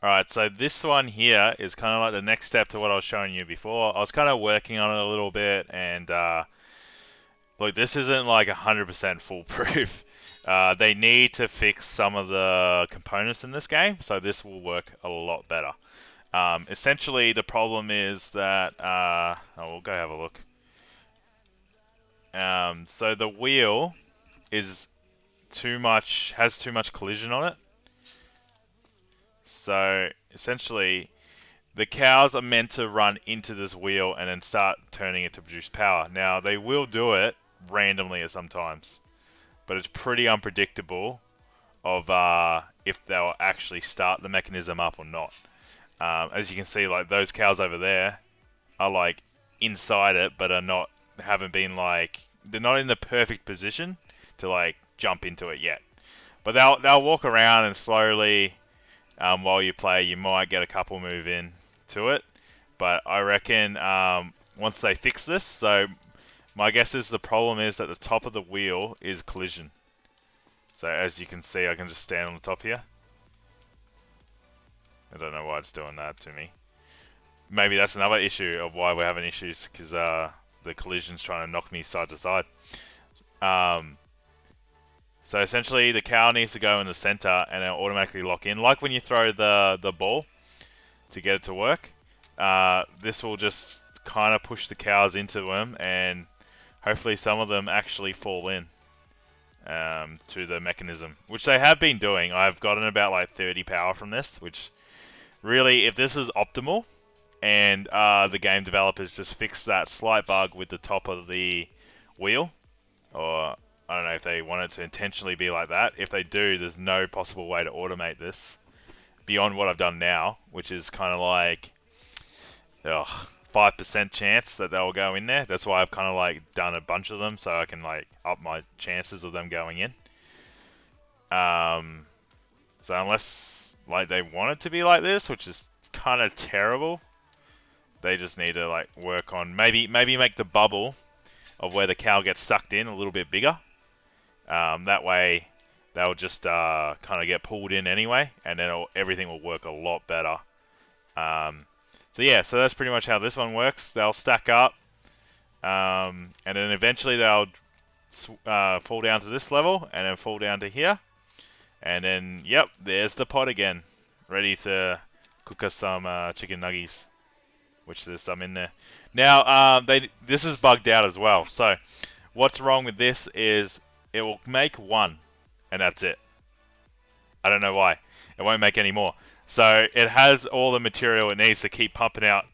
Alright, so this one here is kind of like the next step to what I was showing you before. I was kind of working on it a little bit, and look, this isn't like 100% foolproof. They need to fix some of the components in this game, so this will work a lot better. Essentially, the problem is that we'll go have a look. So the wheel is has too much collision on it. So essentially, the cows are meant to run into this wheel and then start turning it to produce power. Now they will do it randomly at sometimes, but it's pretty unpredictable of if they'll actually start the mechanism up or not. As you can see, like those cows over there are like inside it, but haven't been like they're not in the perfect position to like jump into it yet. But they'll walk around and slowly while you play, you might get a couple move in to it. But I reckon once they fix this, so my guess is the problem is that the top of the wheel is collision. So as you can see, I can just stand on the top here. I don't know why it's doing that to me. Maybe that's another issue of why we're having issues, because the collision's trying to knock me side to side. So essentially, the cow needs to go in the center and it'll automatically lock in. Like when you throw the ball to get it to work, this will just kind of push the cows into them, and hopefully some of them actually fall in to the mechanism, which they have been doing. I've gotten about like 30 power from this, which really, if this is optimal, and the game developers just fix that slight bug with the top of the wheel, or I don't know if they want it to intentionally be like that. If they do, there's no possible way to automate this beyond what I've done now, which is kind of like 5% chance that they'll go in there. That's why I've kind of like done a bunch of them so I can like up my chances of them going in. So unless like they want it to be like this, which is kind of terrible, they just need to like work on maybe make the bubble of where the cow gets sucked in a little bit bigger. That way they'll just kind of get pulled in anyway, and then everything will work a lot better. So yeah, so that's pretty much how this one works. They'll stack up, and then eventually they'll fall down to this level, and then fall down to here, and then yep, there's the pot again, ready to cook us some chicken nuggies, which there's some in there. Now this is bugged out as well. So what's wrong with this is it will make one, and that's it. I don't know why. It won't make any more. So it has all the material it needs to keep pumping out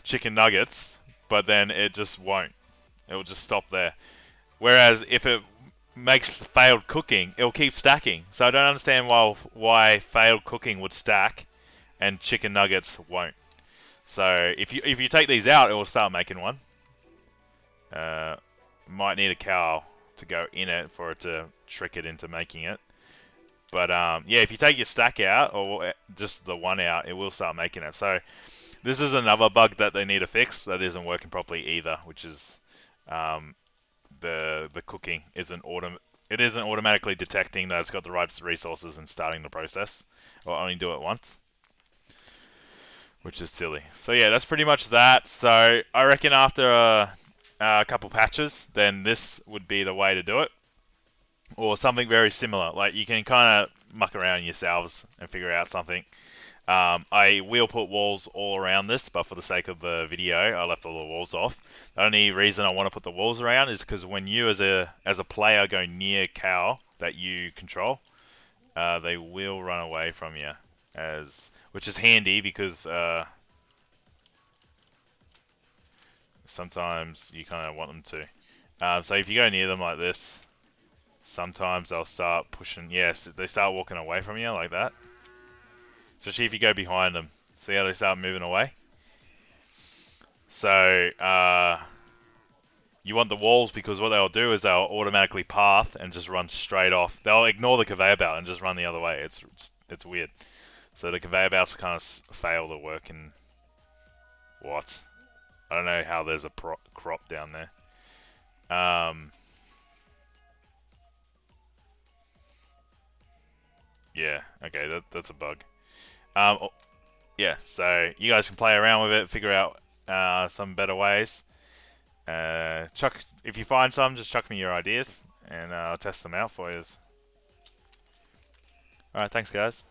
chicken nuggets, but then it just won't. It will just stop there. Whereas if it makes failed cooking, it will keep stacking. So I don't understand why failed cooking would stack and chicken nuggets won't. So if you take these out, it will start making one. Might need a cow to go in it for it to trick it into making it. But yeah, if you take your stack out or just the one out, it will start making it. So this is another bug that they need to fix that isn't working properly either, which is the cooking it isn't automatically detecting that it's got the right resources and starting the process. It'll only do it once, which is silly. So yeah, that's pretty much that. So I reckon after a couple patches, then this would be the way to do it. Or something very similar. Like, you can kind of muck around yourselves and figure out something. I will put walls all around this, but for the sake of the video, I left all the walls off. The only reason I want to put the walls around is because when you, as a player, go near cow that you control, they will run away from you, which is handy because sometimes you kind of want them to. So if you go near them like this, sometimes they'll start pushing. Yes, they start walking away from you like that. Especially if you go behind them. See how they start moving away? So, you want the walls because what they'll do is they'll automatically path and just run straight off. They'll ignore the conveyor belt and just run the other way. It's weird. So the conveyor belts kind of fail to work in... What? I don't know how there's a crop down there. Yeah, okay, that's a bug. Yeah, so you guys can play around with it, figure out some better ways. Chuck, if you find some, just chuck me your ideas, and I'll test them out for you. All right, thanks, guys.